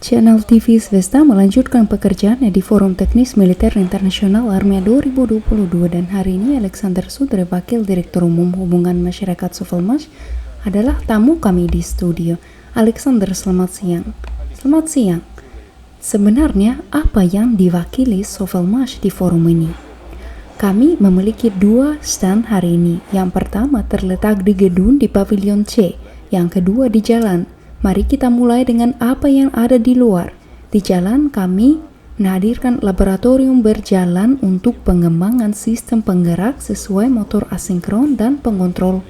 Channel TV Svesta melanjutkan pekerjaannya di Forum Teknis Militer Internasional Armia 2022 dan hari ini Alexander Sudre, Wakil Direktur Umum Hubungan Masyarakat Sovelmash, adalah tamu kami di studio. Alexander, selamat siang. Selamat siang. Sebenarnya apa yang diwakili Sovelmash di forum ini? Kami memiliki 2 stand hari ini. Yang pertama terletak di gedung di Pavilion C, yang kedua di jalan. Mari kita mulai dengan apa yang ada di luar. Di jalan kami menghadirkan laboratorium berjalan untuk pengembangan sistem penggerak sesuai motor asinkron dan pengontrol.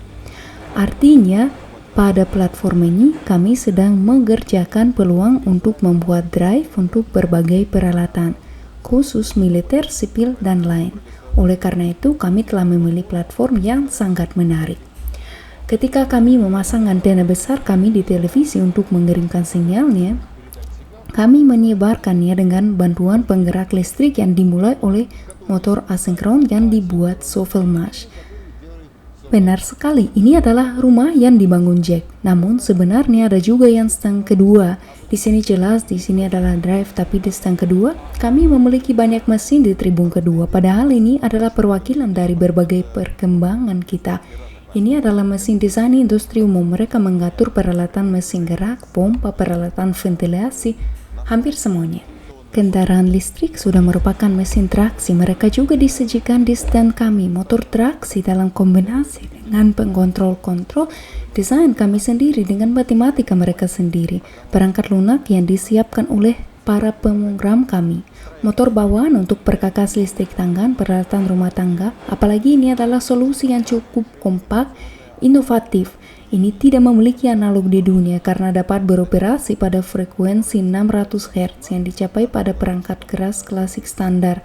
Artinya, pada platform ini kami sedang mengerjakan peluang untuk membuat drive untuk berbagai peralatan, khusus militer, sipil, dan lain. Oleh karena itu, kami telah memilih platform yang sangat menarik. Ketika kami memasang antena besar kami di televisi untuk mengirimkan sinyalnya, kami menyebarkannya dengan bantuan penggerak listrik yang dimulai oleh motor asinkron yang dibuat Sovelmash. Benar sekali, ini adalah rumah yang dibangun Jack. Namun sebenarnya ada juga yang stand kedua. Di sini jelas di sini adalah drive, tapi di stand kedua kami memiliki banyak mesin di tribun kedua. Padahal ini adalah perwakilan dari berbagai perkembangan kita. Ini adalah mesin desain industri umum. Mereka mengatur peralatan mesin gerak, pompa, peralatan ventilasi, hampir semuanya. Kendaraan listrik sudah merupakan mesin traksi. Mereka juga disajikan di stand kami. Motor traksi dalam kombinasi dengan pengkontrol-kontrol desain kami sendiri dengan matematika mereka sendiri. Perangkat lunak yang disiapkan oleh para pemrogram kami. Motor bawaan untuk perkakas listrik tangan, peralatan rumah tangga. Apalagi ini adalah solusi yang cukup kompak, inovatif. Ini tidak memiliki analog di dunia karena dapat beroperasi pada frekuensi 600 Hz yang dicapai pada perangkat keras klasik standar.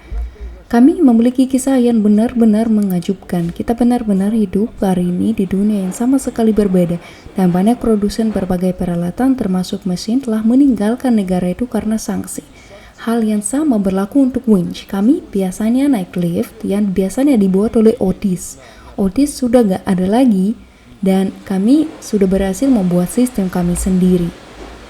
Kami memiliki kisah yang benar-benar mengejutkan. Kita benar-benar hidup hari ini di dunia yang sama sekali berbeda, dan banyak produsen berbagai peralatan termasuk mesin telah meninggalkan negara itu karena sanksi. Hal yang sama berlaku untuk winch. Kami biasanya naik lift yang biasanya dibuat oleh Otis. Otis sudah gak ada lagi, dan kami sudah berhasil membuat sistem kami sendiri.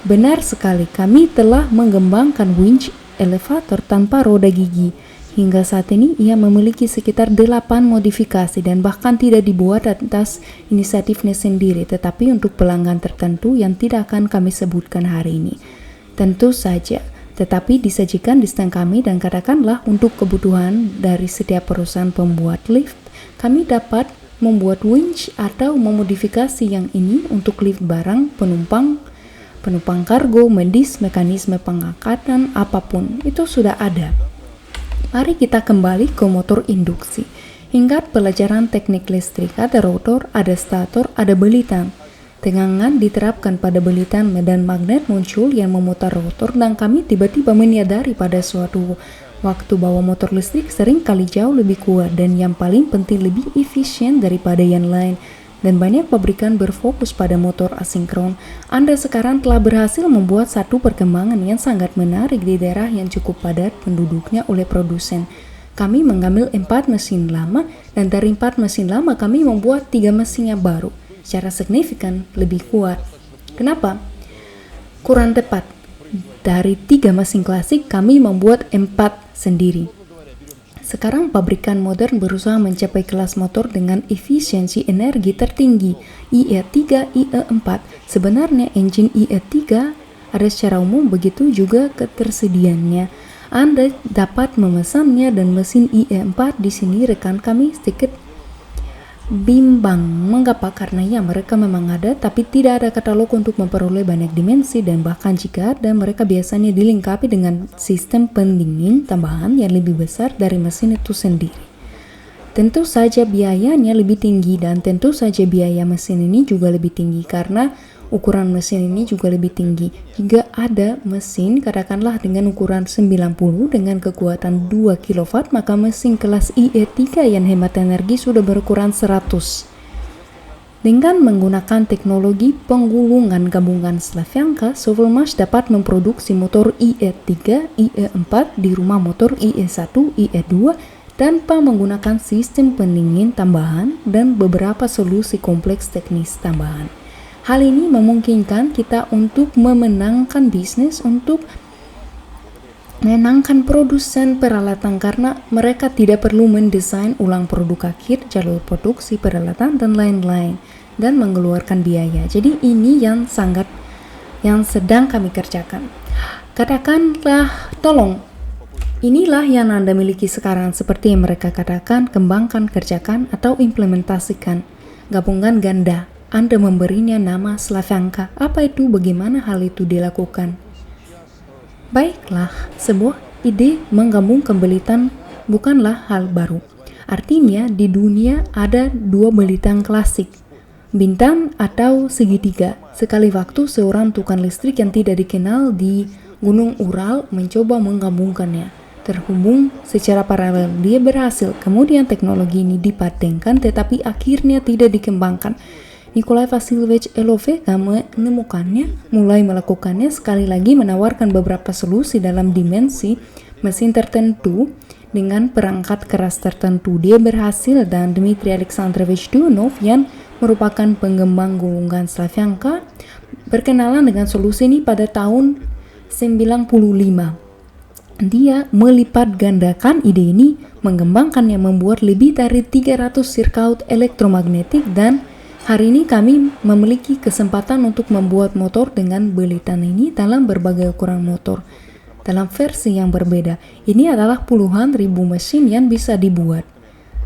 Benar sekali, kami telah mengembangkan winch elevator tanpa roda gigi. Hingga saat ini ia memiliki sekitar 8 modifikasi dan bahkan tidak dibuat atas inisiatifnya sendiri, tetapi untuk pelanggan tertentu yang tidak akan kami sebutkan hari ini. Tentu saja, tetapi disajikan di stand kami dan katakanlah untuk kebutuhan dari setiap perusahaan pembuat lift, kami dapat membuat winch atau memodifikasi yang ini untuk lift barang, penumpang kargo, medis, mekanisme pengangkatan, apapun, itu sudah ada. Mari kita kembali ke motor induksi. Hingga pelajaran teknik listrik, ada rotor, ada stator, ada belitan. Tegangan diterapkan pada belitan dan magnet muncul yang memutar rotor, dan kami tiba-tiba menyadari pada suatu waktu bahwa motor listrik sering kali jauh lebih kuat dan yang paling penting lebih efisien daripada yang lain. Dan banyak pabrikan berfokus pada motor asinkron. Anda sekarang telah berhasil membuat satu perkembangan yang sangat menarik di daerah yang cukup padat penduduknya oleh produsen. Kami mengambil 4 mesin lama, dan dari 4 mesin lama kami membuat 3 mesin yang baru. Secara signifikan lebih kuat. Kenapa? Kurang tepat. Dari 3 mesin klasik kami membuat 4 sendiri. Sekarang pabrikan modern berusaha mencapai kelas motor dengan efisiensi energi tertinggi IE3, IE4. Sebenarnya engine IE3 ada secara umum, begitu juga ketersediaannya. Anda dapat memesannya dan mesin IE4 di sini rekan kami sedikit bimbang. Mengapa? Karena ya mereka memang ada, tapi tidak ada katalog untuk memperoleh banyak dimensi, dan bahkan jika ada, mereka biasanya dilengkapi dengan sistem pendingin tambahan yang lebih besar dari mesin itu sendiri. Tentu saja biayanya lebih tinggi, dan tentu saja biaya mesin ini juga lebih tinggi karena ukuran mesin ini juga lebih tinggi. Jika ada mesin katakanlah dengan ukuran 90 dengan kekuatan 2 kW, maka mesin kelas IE3 yang hemat energi sudah berukuran 100. Dengan menggunakan teknologi penggulungan gabungan Slavyanka, Sovelmash dapat memproduksi motor IE3, IE4 di rumah motor IE1, IE2 tanpa menggunakan sistem pendingin tambahan dan beberapa solusi kompleks teknis tambahan. Hal ini memungkinkan kita untuk memenangkan bisnis, untuk menyenangkan produsen peralatan karena mereka tidak perlu mendesain ulang produk akhir, jalur produksi, peralatan, dan lain-lain, dan mengeluarkan biaya. Jadi ini yang sedang kami kerjakan. Katakanlah, tolong, inilah yang Anda miliki sekarang, seperti yang mereka katakan, kembangkan, kerjakan, atau implementasikan. Gabungan ganda, Anda memberinya nama Slavyanka. Apa itu? Bagaimana hal itu dilakukan? Baiklah, sebuah ide menggabungkan belitan bukanlah hal baru. Artinya, di dunia ada dua belitan klasik, bintang atau segitiga. Sekali waktu, seorang tukang listrik yang tidak dikenal di Gunung Ural mencoba menggabungkannya. Terhubung secara paralel, dia berhasil. Kemudian teknologi ini dipatenkan, tetapi akhirnya tidak dikembangkan. Nikolai Vasilyevich Eloveka menemukannya, mulai melakukannya, sekali lagi menawarkan beberapa solusi dalam dimensi mesin tertentu dengan perangkat keras tertentu. Dia berhasil, dan Dmitry Alexandrovich Duyunov yang merupakan pengembang gulungan Slavyanka berkenalan dengan solusi ini pada tahun 95. Dia melipat gandakan ide ini, mengembangkannya, membuat lebih dari 300 sirkuit elektromagnetik, dan hari ini kami memiliki kesempatan untuk membuat motor dengan belitan ini dalam berbagai ukuran motor, dalam versi yang berbeda. Ini adalah puluhan ribu mesin yang bisa dibuat.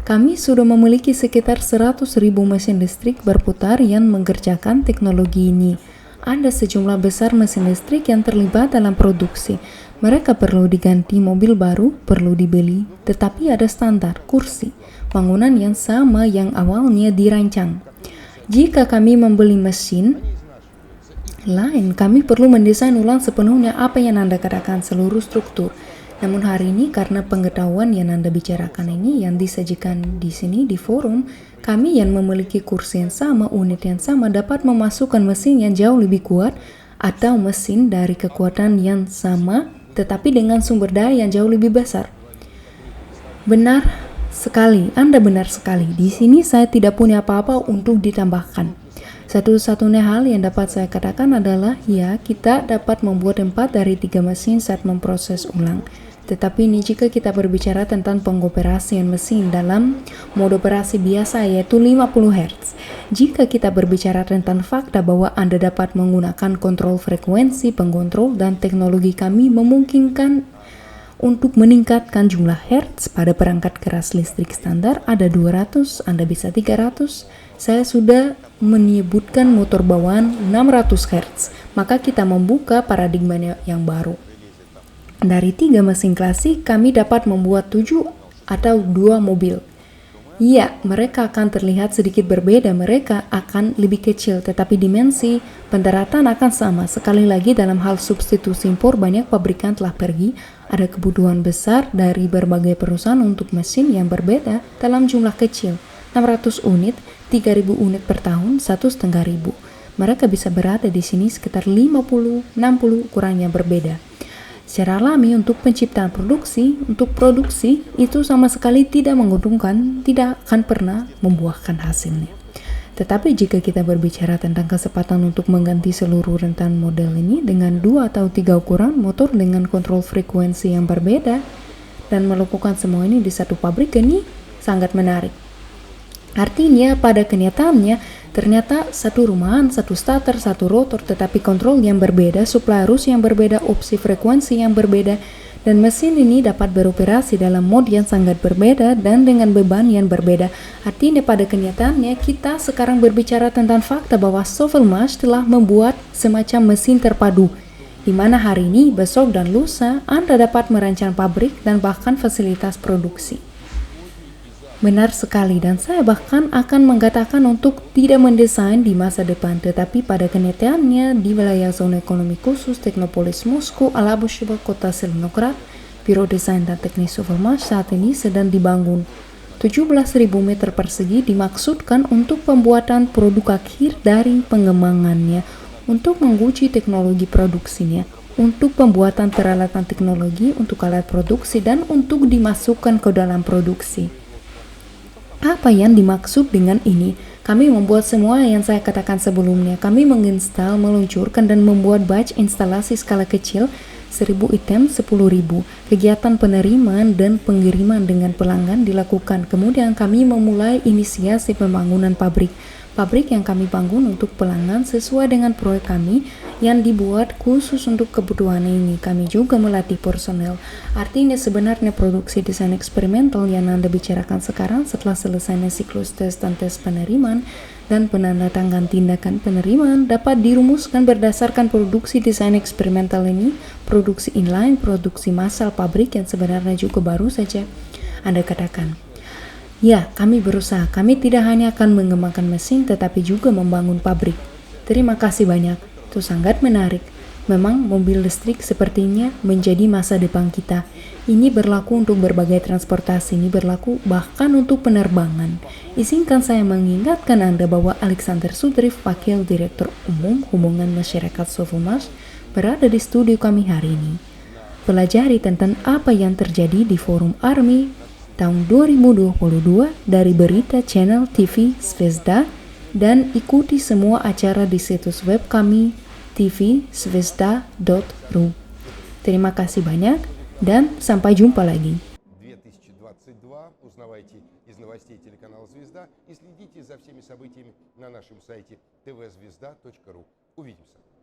Kami sudah memiliki sekitar 100.000 mesin listrik berputar yang mengerjakan teknologi ini. Ada sejumlah besar mesin listrik yang terlibat dalam produksi. Mereka perlu diganti mobil baru, perlu dibeli, tetapi ada standar, kursi, bangunan yang sama yang awalnya dirancang. Jika kami membeli mesin lain, kami perlu mendesain ulang sepenuhnya apa yang Anda katakan, seluruh struktur. Namun hari ini, karena pengetahuan yang Anda bicarakan ini yang disajikan di sini di forum, kami yang memiliki kursi yang sama, unit yang sama, dapat memasukkan mesin yang jauh lebih kuat atau mesin dari kekuatan yang sama tetapi dengan sumber daya yang jauh lebih besar. Benar sekali, Anda benar sekali. Di sini saya tidak punya apa-apa untuk ditambahkan. Satu-satunya hal yang dapat saya katakan adalah, ya, kita dapat membuat 4 dari 3 mesin saat memproses ulang. Tetapi ini jika kita berbicara tentang pengoperasian mesin dalam mode operasi biasa, yaitu 50 Hz. Jika kita berbicara tentang fakta bahwa Anda dapat menggunakan kontrol frekuensi, pengontrol, dan teknologi kami memungkinkan untuk meningkatkan jumlah hertz pada perangkat keras listrik standar, ada 200, Anda bisa 300. Saya sudah menyebutkan motor bawaan 600 Hz. Maka kita membuka paradigma yang baru. Dari 3 mesin klasik, kami dapat membuat 7 atau 2 mobil. Ya, mereka akan terlihat sedikit berbeda, mereka akan lebih kecil, tetapi dimensi pendaratan akan sama. Sekali lagi, dalam hal substitusi impor, banyak pabrikan telah pergi. Ada kebutuhan besar dari berbagai perusahaan untuk mesin yang berbeda dalam jumlah kecil. 600 unit, 3.000 unit per tahun, 1.500. Mereka bisa berada di sini sekitar 50-60 ukuran yang berbeda. Secara alami, untuk penciptaan untuk produksi itu sama sekali tidak menguntungkan, tidak akan pernah membuahkan hasilnya. Tetapi jika kita berbicara tentang kesempatan untuk mengganti seluruh rentan model ini dengan 2 atau 3 ukuran motor dengan kontrol frekuensi yang berbeda dan melakukan semua ini di satu pabrik, ini sangat menarik. Artinya pada kenyataannya ternyata satu rumahan, satu starter, satu rotor, tetapi kontrol yang berbeda, suplai arus yang berbeda, opsi frekuensi yang berbeda, dan mesin ini dapat beroperasi dalam mode yang sangat berbeda dan dengan beban yang berbeda. Artinya pada kenyataannya kita sekarang berbicara tentang fakta bahwa Sovelmash telah membuat semacam mesin terpadu, di mana hari ini, besok, dan lusa Anda dapat merancang pabrik dan bahkan fasilitas produksi. Benar sekali, dan saya bahkan akan mengatakan untuk tidak mendesain di masa depan, tetapi pada kenyataannya di wilayah zona ekonomi khusus Teknopolis Moskow, Alabusheva, kota Zelenograd, Biro Desain dan Teknis Sovelmash saat ini sedang dibangun. 17.000 meter persegi dimaksudkan untuk pembuatan produk akhir dari pengembangannya, untuk menguji teknologi produksinya, untuk pembuatan peralatan teknologi untuk alat produksi, dan untuk dimasukkan ke dalam produksi. Apa yang dimaksud dengan ini? Kami membuat semua yang saya katakan sebelumnya. Kami menginstal, meluncurkan, dan membuat batch instalasi skala kecil 1000 item 10.000. Kegiatan penerimaan dan pengiriman dengan pelanggan dilakukan. Kemudian kami memulai inisiasi pembangunan pabrik. Pabrik yang kami bangun untuk pelanggan sesuai dengan proyek kami yang dibuat khusus untuk kebutuhan ini. Kami juga melatih personel. Artinya sebenarnya produksi desain eksperimental yang Anda bicarakan sekarang setelah selesainya siklus tes dan tes penerimaan dan penandatangan tindakan penerimaan dapat dirumuskan berdasarkan produksi desain eksperimental ini, produksi inline, produksi massal pabrik yang sebenarnya juga baru saja Anda katakan. Ya, kami berusaha. Kami tidak hanya akan mengembangkan mesin, tetapi juga membangun pabrik. Terima kasih banyak. Itu sangat menarik. Memang mobil listrik sepertinya menjadi masa depan kita. Ini berlaku untuk berbagai transportasi, ini berlaku bahkan untuk penerbangan. Izinkan saya mengingatkan Anda bahwa Alexander Sudriv, Wakil Direktur Umum Hubungan Masyarakat Sovelmash, berada di studio kami hari ini. Pelajari tentang apa yang terjadi di Forum Army tahun 2022 dari berita channel TV Zvezda dan ikuti semua acara di situs web kami tvzvezda.ru. Terima kasih banyak dan sampai jumpa lagi. 2022. Узнавайте из новостей телеканала «Звезда» и следите за всеми событиями на нашем сайте tvzvezda.ru. Увидимся.